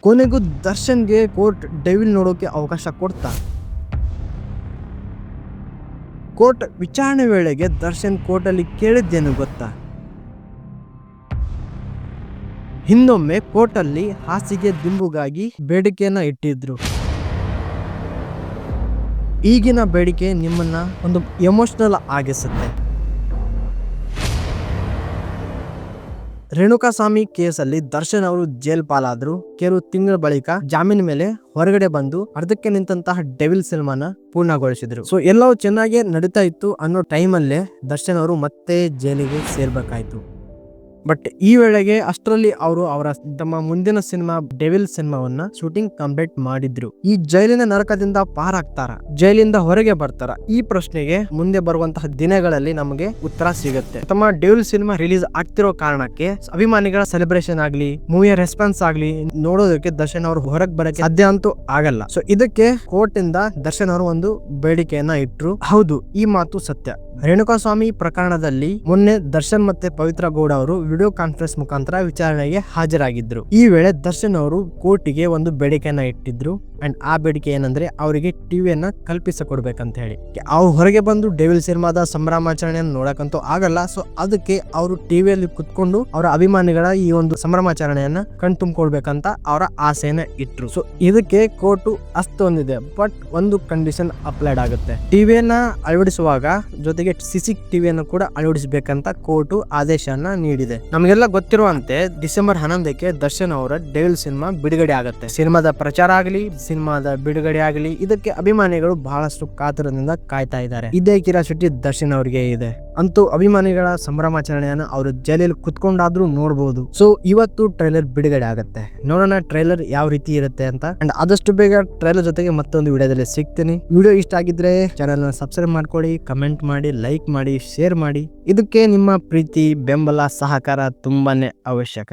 ಕೊನೆಗೂ ದರ್ಶನ್ಗೆ court devil ನೋಡೋಕೆ ಅವಕಾಶ ಕೊಡ್ತಾ. ಕೋರ್ಟ್ ವಿಚಾರಣೆ ವೇಳೆಗೆ ದರ್ಶನ್ ಕೋರ್ಟಲ್ಲಿ ಕೇಳಿದ್ದೇನು ಗೊತ್ತಾ? ಹಿಂದೊಮ್ಮೆ ಕೋರ್ಟಲ್ಲಿ ಹಾಸಿಗೆ ದಿಂಬುಗಾಗಿ ಬೇಡಿಕೆಯನ್ನ ಇಟ್ಟಿದ್ರು. ಈಗಿನ ಬೇಡಿಕೆ ನಿಮ್ಮನ್ನ ಒಂದು ಎಮೋಷನಲ್ ಆಗಿಸುತ್ತೆ. ರೇಣುಕಾಸ್ವಾಮಿ ಕೇಸಲ್ಲಿ ದರ್ಶನ್ ಅವರು ಜೈಲ್ ಪಾಲಾದ್ರು. ಕೆಲವು ತಿಂಗಳ ಬಳಿಕ ಜಾಮೀನ್ ಮೇಲೆ ಹೊರಗಡೆ ಬಂದು ಅರ್ಧಕ್ಕೆ ನಿಂತಹ ಡೆವಿಲ್ ಸಿನಿಮಾನ ಪೂರ್ಣಗೊಳಿಸಿದ್ರು. ಸೊ ಎಲ್ಲವೂ ಚೆನ್ನಾಗಿ ನಡೀತಾ ಇತ್ತು ಅನ್ನೋ ಟೈಮಲ್ಲೇ ದರ್ಶನ್ ಅವರು ಮತ್ತೆ ಜೈಲಿಗೆ ಸೇರ್ಬೇಕಾಯ್ತು. ಬಟ್ ಈ ವೇಳೆಗೆ ಅಷ್ಟರಲ್ಲಿ ಅವರು ತಮ್ಮ ಮುಂದಿನ ಸಿನಿಮಾ ಡೆವಿಲ್ ಸಿನಿಮಾವನ್ನ ಶೂಟಿಂಗ್ ಕಂಪ್ಲೀಟ್ ಮಾಡಿದ್ರು. ಈ ಜೈಲಿನ ನರಕದಿಂದ ಪಾರಾಗ್ತಾರ, ಜೈಲಿಂದ ಹೊರಗೆ ಬರ್ತಾರ? ಈ ಪ್ರಶ್ನೆಗೆ ಮುಂದೆ ಬರುವಂತಹ ದಿನಗಳಲ್ಲಿ ನಮಗೆ ಉತ್ತರ ಸಿಗುತ್ತೆ. ತಮ್ಮ ಡೆವಿಲ್ ಸಿನಿಮಾ ರಿಲೀಸ್ ಆಗ್ತಿರೋ ಕಾರಣಕ್ಕೆ ಅಭಿಮಾನಿಗಳ ಸೆಲೆಬ್ರೇಷನ್ ಆಗ್ಲಿ, ಮೂವಿಯ ರೆಸ್ಪಾನ್ಸ್ ಆಗ್ಲಿ ನೋಡೋದಕ್ಕೆ ದರ್ಶನ್ ಅವರು ಹೊರಗೆ ಬರಕ್ಕೆ ಸಾಧ್ಯ ಅಂತೂ ಆಗಲ್ಲ. ಸೊ ಇದಕ್ಕೆ ಕೋರ್ಟ್ ಇಂದ ದರ್ಶನ್ ಅವರು ಒಂದು ಬೇಡಿಕೆಯನ್ನ ಇಟ್ರು. ಹೌದು, ಈ ಮಾತು ಸತ್ಯ. ರೇಣುಕಾಸ್ವಾಮಿ ಪ್ರಕರಣದಲ್ಲಿ ಮೊನ್ನೆ ದರ್ಶನ್ ಮತ್ತೆ ಪವಿತ್ರ ಗೌಡ ಅವರು ವಿಡಿಯೋ ಕಾನ್ಫರೆನ್ಸ್ ಮುಖಾಂತರ ವಿಚಾರಣೆಗೆ ಹಾಜರಾಗಿದ್ರು. ಈ ವೇಳೆ ದರ್ಶನ್ ಅವರು ಕೋರ್ಟಿಗೆ ಒಂದು ಬೇಡಿಕೆಯನ್ನ ಇಟ್ಟಿದ್ರು. ಅಂಡ್ ಆ ಬೇಡಿಕೆ ಏನಂದ್ರೆ ಅವರಿಗೆ ಟಿವಿಯನ್ನ ಕಲ್ಪಿಸಿಕೊಡ್ಬೇಕಂತ ಹೇಳಿ. ಅವ್ರು ಹೊರಗೆ ಬಂದು ಡೆವಿಲ್ ಸಿನಿಮಾದ ಸಂಭ್ರಮಾಚರಣೆಯನ್ನು ನೋಡಕಂತೂ ಆಗಲ್ಲ. ಸೊ ಅದಕ್ಕೆ ಅವರು ಟಿವಿಯಲ್ಲಿ ಕುತ್ಕೊಂಡು ಅವರ ಅಭಿಮಾನಿಗಳ ಈ ಒಂದು ಸಂಭ್ರಮಾಚರಣೆಯನ್ನ ಕಣ್ತುಂಬಿಕೊಳ್ಬೇಕಂತ ಅವರ ಆಸೆಯನ್ನ ಇಟ್ರು. ಸೊ ಇದಕ್ಕೆ ಕೋರ್ಟು ಅಷ್ಟೊಂದಿದೆ. ಬಟ್ ಒಂದು ಕಂಡೀಷನ್ ಅಪ್ಲೈಡ್ ಆಗುತ್ತೆ. ಟಿವಿಯನ್ನ ಅಳವಡಿಸುವಾಗ ಜೊತೆಗೆ ಸಿಸಿ ಟಿವಿಯನ್ನು ಕೂಡ ಅಳವಡಿಸಬೇಕಂತ ಕೋರ್ಟು ಆದೇಶನ ನೀಡಿದೆ. ನಮಗೆಲ್ಲ ಗೊತ್ತಿರುವಂತೆ ಡಿಸೆಂಬರ್ 11ಕ್ಕೆ ದರ್ಶನ್ ಅವರ ಡೆವಿಲ್ ಸಿನಿಮಾ ಬಿಡುಗಡೆ ಆಗುತ್ತೆ. ಸಿನಿಮಾದ ಪ್ರಚಾರ ಆಗಲಿ, ಸಿನಿಮಾದ ಬಿಡುಗಡೆ ಆಗಲಿ, ಇದಕ್ಕೆ ಅಭಿಮಾನಿಗಳು ಬಹಳಷ್ಟು ಕಾತುರದಿಂದ ಕಾಯ್ತಾ ಇದ್ದಾರೆ. ಇದೇ ಕ್ಯೂರಿಯಾಸಿಟಿ ದರ್ಶನ್ ಅವರಿಗೆ ಇದೆ. ಅಂತೂ ಅಭಿಮಾನಿಗಳ ಸಂಭ್ರಮಾಚರಣೆಯನ್ನ ಅವರು ಜೈಲಲ್ಲಿ ಕುತ್ಕೊಂಡಾದ್ರೂ ನೋಡಬಹುದು. ಸೊ ಇವತ್ತು ಟ್ರೈಲರ್ ಬಿಡುಗಡೆ ಆಗುತ್ತೆ. ನೋಡೋಣ ಟ್ರೈಲರ್ ಯಾವ ರೀತಿ ಇರುತ್ತೆ ಅಂತ. ಅಂಡ್ ಆದಷ್ಟು ಬೇಗ ಟ್ರೈಲರ್ ಜೊತೆಗೆ ಮತ್ತೊಂದು ವಿಡಿಯೋದಲ್ಲಿ ಸಿಗ್ತೀನಿ. ವಿಡಿಯೋ ಇಷ್ಟ ಆಗಿದ್ರೆ ಚಾನೆಲ್ ಸಬ್ಸ್ಕ್ರೈಬ್ ಮಾಡ್ಕೊಳ್ಳಿ, ಕಮೆಂಟ್ ಮಾಡಿ, ಲೈಕ್ ಮಾಡಿ, ಶೇರ್ ಮಾಡಿ. ಇದಕ್ಕೆ ನಿಮ್ಮ ಪ್ರೀತಿ, ಬೆಂಬಲ, ಸಹಕಾರ ತುಂಬಾನೇ ಅವಶ್ಯಕ.